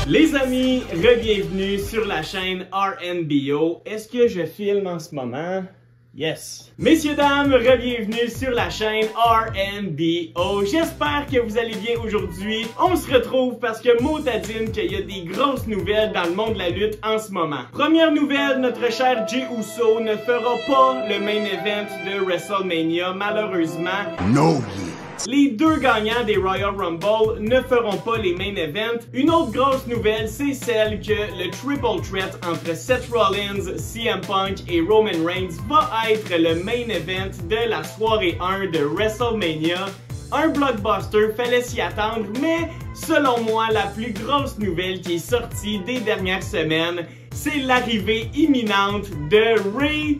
Les amis, re-bienvenue sur la chaîne RNBO. Est-ce que je filme en ce moment? Yes! Messieurs, dames, re-bienvenue sur la chaîne RNBO. J'espère que vous allez bien aujourd'hui. On se retrouve parce que motadine qu'il y a des grosses nouvelles dans le monde de la lutte en ce moment. Première nouvelle, notre cher Jey Uso ne fera pas le main event de WrestleMania, malheureusement. No. Les deux gagnants des Royal Rumble ne feront pas les main events. Une autre grosse nouvelle, c'est celle que le triple threat entre Seth Rollins, CM Punk et Roman Reigns va être le main event de la soirée 1 de WrestleMania. Un blockbuster, fallait s'y attendre, mais selon moi, la plus grosse nouvelle qui est sortie des dernières semaines, c'est l'arrivée imminente de Rey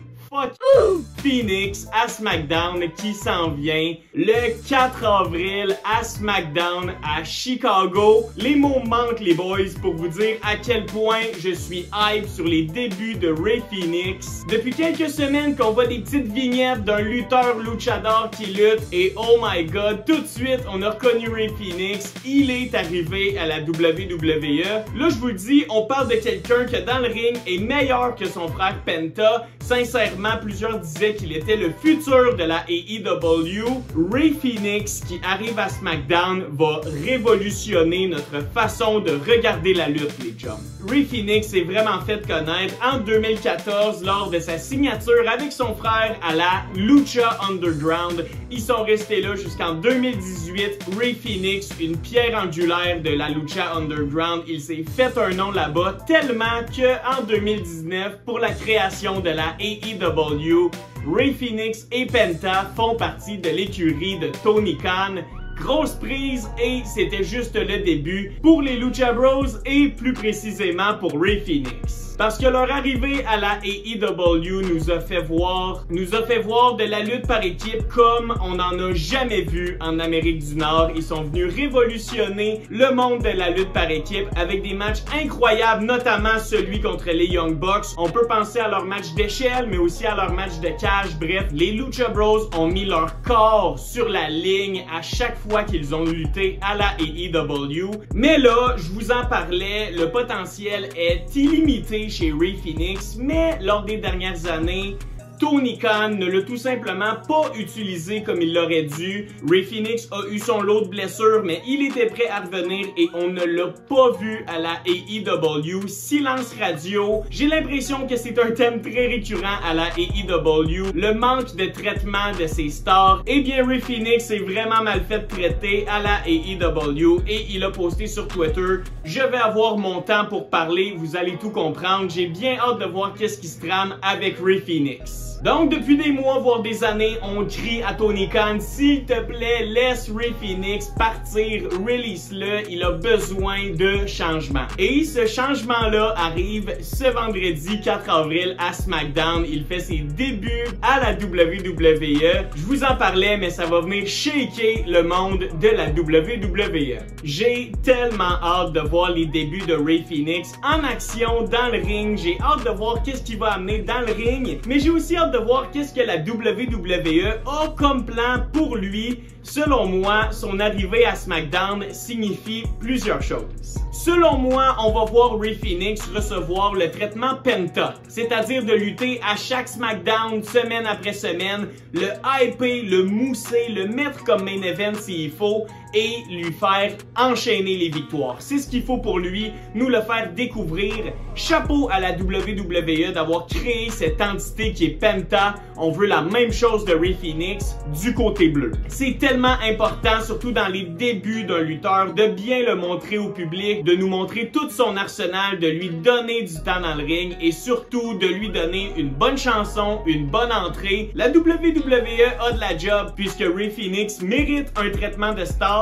Fénix à SmackDown qui s'en vient le 4 avril à SmackDown à Chicago. Les mots manquent les boys pour vous dire à quel point je suis hype sur les débuts de Rey Fénix. Depuis quelques semaines qu'on voit des petites vignettes d'un lutteur luchador qui lutte et oh my god, tout de suite on a reconnu Rey Fénix. Il est arrivé à la WWE. Là je vous le dis, on parle de quelqu'un qui dans le ring est meilleur que son frère Penta. Sincèrement, plusieurs disaient qu'il était le futur de la AEW. Rey Fénix, qui arrive à SmackDown, va révolutionner notre façon de regarder la lutte, les chums. Rey Fénix s'est vraiment fait connaître en 2014 lors de sa signature avec son frère à la Lucha Underground. Ils sont restés là jusqu'en 2018. Rey Fénix, une pierre angulaire de la Lucha Underground, il s'est fait un nom là-bas tellement que en 2019, pour la création de la AEW, Rey Fénix et Penta font partie de l'écurie de Tony Khan. Grosse prise et c'était juste le début pour les Lucha Bros et plus précisément pour Rey Fénix. Parce que leur arrivée à la AEW nous a fait voir de la lutte par équipe comme on n'en a jamais vu en Amérique du Nord. Ils sont venus révolutionner le monde de la lutte par équipe avec des matchs incroyables, notamment celui contre les Young Bucks. On peut penser à leur match d'échelle, mais aussi à leur match de cage. Bref, les Lucha Bros ont mis leur corps sur la ligne à chaque fois qu'ils ont lutté à la AEW. Mais là, je vous en parlais, le potentiel est illimité chez Rey Fénix, mais lors des dernières années, Tony Khan ne l'a tout simplement pas utilisé comme il l'aurait dû. Rey Fénix a eu son lot de blessures, mais il était prêt à revenir et on ne l'a pas vu à la AEW. Silence radio. J'ai l'impression que c'est un thème très récurrent à la AEW. Le manque de traitement de ses stars. Eh bien, Rey Fénix est vraiment mal fait traiter à la AEW et il a posté sur Twitter: je vais avoir mon temps pour parler, vous allez tout comprendre. J'ai bien hâte de voir qu'est-ce qui se trame avec Rey Fénix. Donc, depuis des mois, voire des années, on crie à Tony Khan: s'il te plaît, laisse Rey Fénix partir, release-le, il a besoin de changement. Et ce changement-là arrive ce vendredi 4 avril à SmackDown. Il fait ses débuts à la WWE. Je vous en parlais, mais ça va venir shaker le monde de la WWE. J'ai tellement hâte de voir les débuts de Rey Fénix en action dans le ring. J'ai hâte de voir qu'est-ce qu'il va amener dans le ring, mais j'ai aussi hâte de voir qu'est-ce que la WWE a comme plan pour lui. Selon moi, son arrivée à SmackDown signifie plusieurs choses. Selon moi, on va voir Rey Fénix recevoir le traitement Penta, c'est-à-dire de lutter à chaque SmackDown, semaine après semaine, le hyper, le mousser, le mettre comme main event s'il faut et lui faire enchaîner les victoires. C'est ce qu'il faut pour lui, nous le faire découvrir. Chapeau à la WWE d'avoir créé cette entité qui est Penta. On veut la même chose de Rey Fénix du côté bleu. C'est tellement important, surtout dans les débuts d'un lutteur, de bien le montrer au public, de nous montrer tout son arsenal, de lui donner du temps dans le ring et surtout de lui donner une bonne chanson, une bonne entrée. La WWE a de la job puisque Rey Fénix mérite un traitement de star.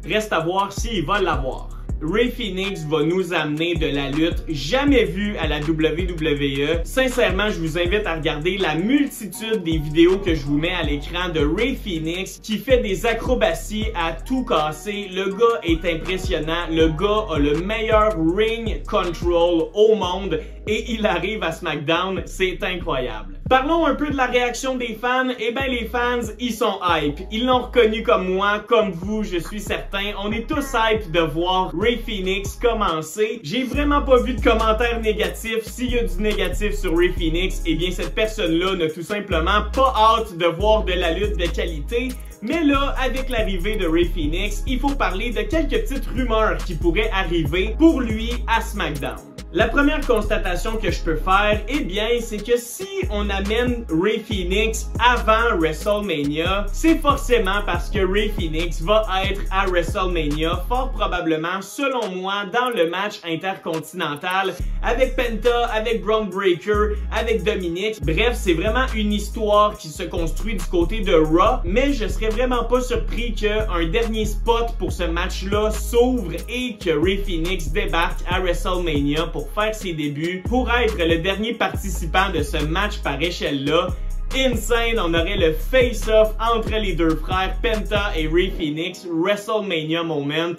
Reste à voir s'il va l'avoir. Rey Fénix va nous amener de la lutte jamais vue à la WWE. Sincèrement, je vous invite à regarder la multitude des vidéos que je vous mets à l'écran de Rey Fénix qui fait des acrobaties à tout casser. Le gars est impressionnant. Le gars a le meilleur ring control au monde et il arrive à SmackDown. C'est incroyable. Parlons un peu de la réaction des fans. Eh ben les fans, ils sont hype. Ils l'ont reconnu comme moi, comme vous, je suis certain. On est tous hype de voir Rey Fénix commencer. J'ai vraiment pas vu de commentaires négatifs. S'il y a du négatif sur Rey Fénix, eh bien cette personne-là n'a tout simplement pas hâte de voir de la lutte de qualité. Mais là, avec l'arrivée de Rey Fénix, il faut parler de quelques petites rumeurs qui pourraient arriver pour lui à SmackDown. La première constatation que je peux faire, eh bien, c'est que si on amène Rey Fénix avant WrestleMania, c'est forcément parce que Rey Fénix va être à WrestleMania, fort probablement, selon moi, dans le match intercontinental avec Penta, avec Bron Breakker, avec Dominic. Bref, c'est vraiment une histoire qui se construit du côté de Raw, mais je serais vraiment pas surpris qu'un dernier spot pour ce match-là s'ouvre et que Rey Fénix débarque à WrestleMania pour faire ses débuts, pour être le dernier participant de ce match par échelle-là. Insane, on aurait le face-off entre les deux frères Penta et Rey Fénix, WrestleMania moment.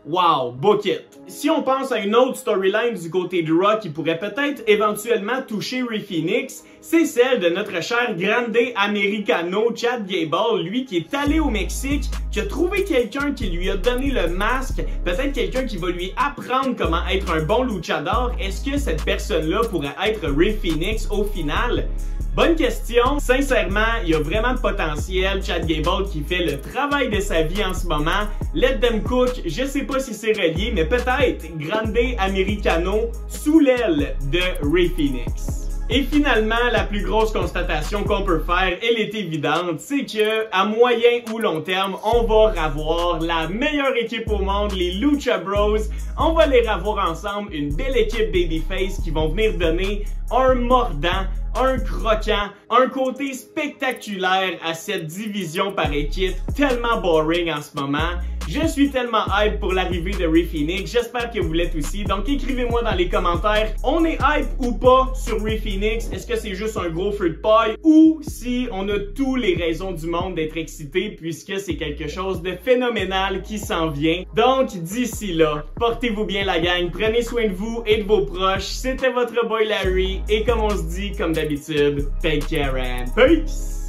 Wow, book it! Si on pense à une autre storyline du côté de Raw qui pourrait peut-être éventuellement toucher Rey Fénix, c'est celle de notre cher Grande Americano Chad Gable, lui qui est allé au Mexique, qui a trouvé quelqu'un qui lui a donné le masque, peut-être quelqu'un qui va lui apprendre comment être un bon luchador. Est-ce que cette personne-là pourrait être Rey Fénix au final? Bonne question. Sincèrement, il y a vraiment de potentiel. Chad Gable qui fait le travail de sa vie en ce moment. Let them cook. Je sais pas si c'est relié, mais peut-être Grande Americano sous l'aile de Rey Fénix. Et finalement, la plus grosse constatation qu'on peut faire, elle est évidente, c'est que à moyen ou long terme, on va revoir la meilleure équipe au monde, les Lucha Bros. On va les revoir ensemble, une belle équipe babyface qui vont venir donner un mordant, un croquant, un côté spectaculaire à cette division par équipe tellement boring en ce moment. Je suis tellement hype pour l'arrivée de Rey Fénix, j'espère que vous l'êtes aussi, donc écrivez-moi dans les commentaires, on est hype ou pas sur Rey Fénix, est-ce que c'est juste un gros feu de paille ou si on a tous les raisons du monde d'être excité puisque c'est quelque chose de phénoménal qui s'en vient. Donc d'ici là, portez-vous bien la gang, prenez soin de vous et de vos proches, c'était votre boy Larry et comme on se dit comme d'habitude, take care and peace!